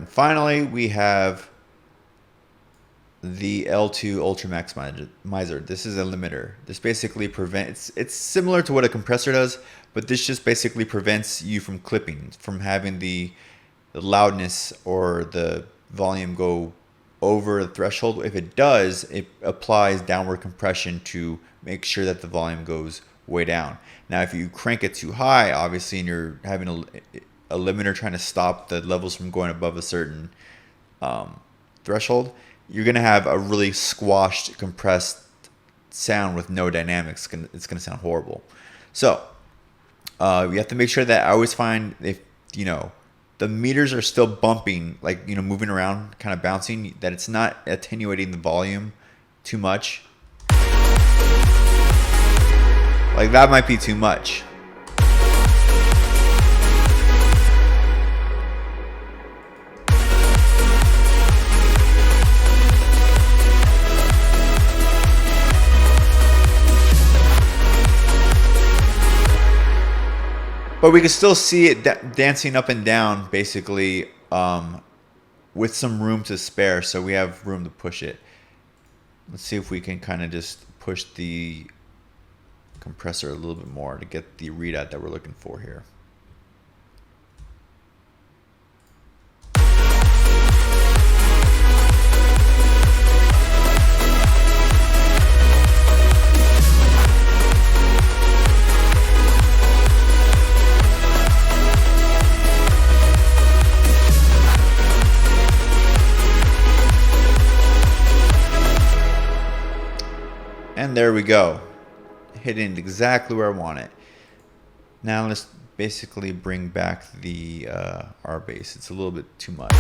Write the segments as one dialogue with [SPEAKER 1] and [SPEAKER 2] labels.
[SPEAKER 1] and finally we have the L2 Ultra Maximizer. This is a limiter. This basically prevents, it's similar to what a compressor does, but this just basically prevents you from clipping, from having the loudness or the volume go over the threshold. If it does, it applies downward compression to make sure that the volume goes way down. Now, if you crank it too high, obviously, and you're having a limiter trying to stop the levels from going above a certain threshold, you're going to have a really squashed, compressed sound with no dynamics. It's going to sound horrible. So you have to make sure that I always find if, the meters are still bumping, like, moving around, kind of bouncing, that it's not attenuating the volume too much. Like, that might be too much. But we can still see it dancing up and down, basically, with some room to spare. So we have room to push it. Let's see if we can kind of just push the compressor a little bit more to get the readout that we're looking for here. And there we go. Hitting exactly where I want it. Now let's basically bring back the R bass. It's a little bit too much.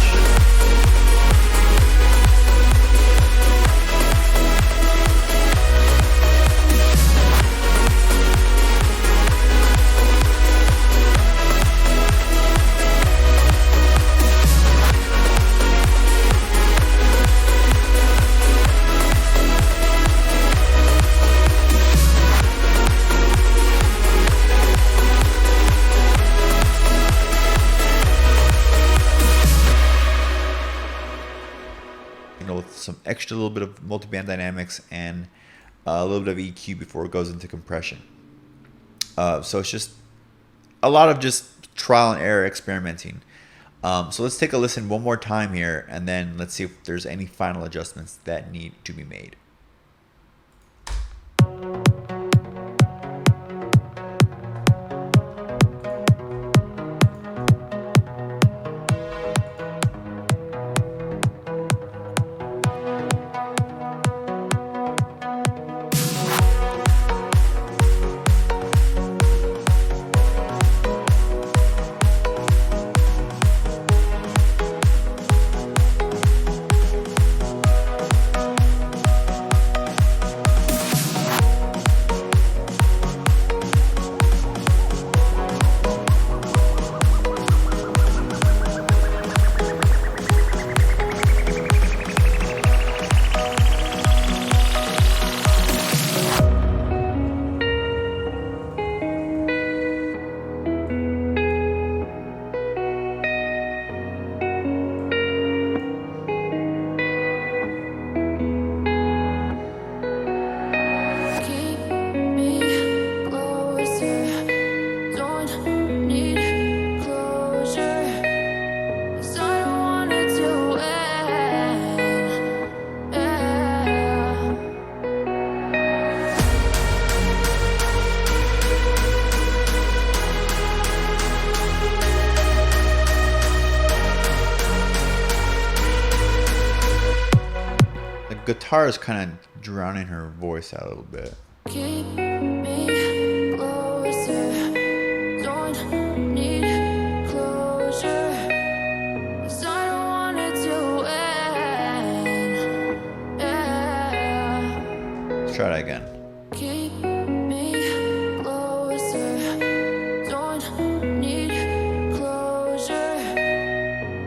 [SPEAKER 1] With some extra little bit of multiband dynamics and a little bit of EQ before it goes into compression. So it's just a lot of just trial and error experimenting. So let's take a listen one more time here, and then let's see if there's any final adjustments that need to be made. Guitar is kind of drowning her voice out a little bit.
[SPEAKER 2] Keep me closer, don't need closure, 'cause I don't want it to end.
[SPEAKER 1] Let's try that again.
[SPEAKER 2] Keep me closer, don't need closure,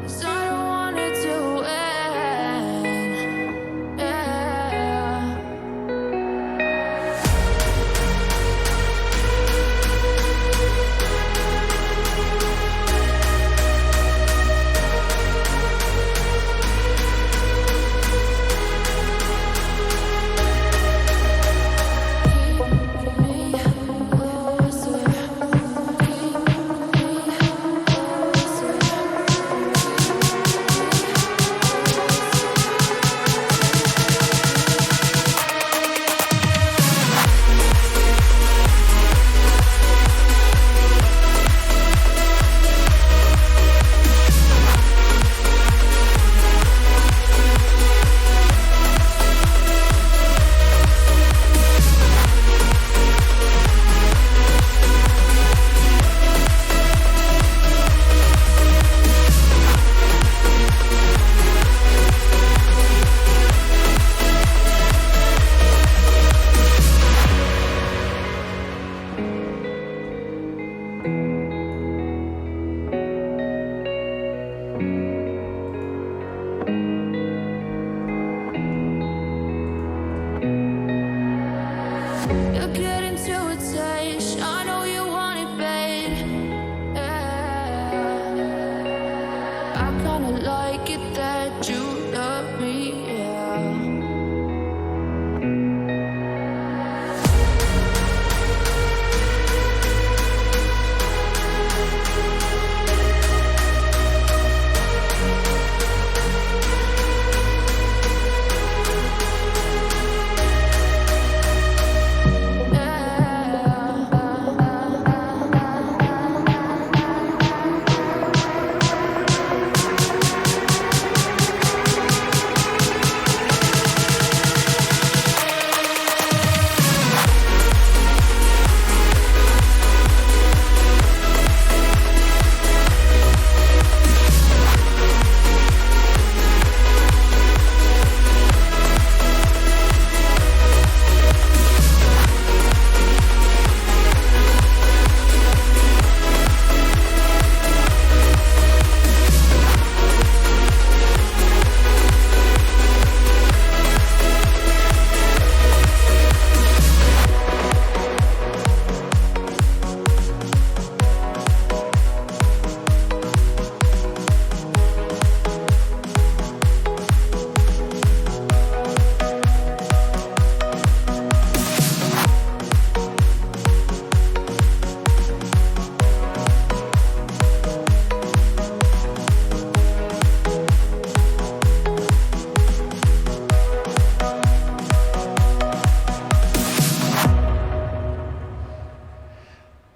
[SPEAKER 2] 'cause I don't want it to end. You're getting to a taste. I know you want it, babe. Yeah. I kinda like it that you love me, yeah.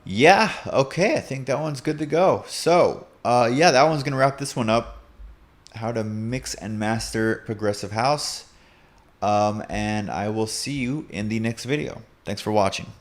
[SPEAKER 1] Yeah, okay, I think that one's good to go. So, yeah, that one's gonna wrap this one up. How to mix and master progressive house. And I will see you in the next video. Thanks for watching.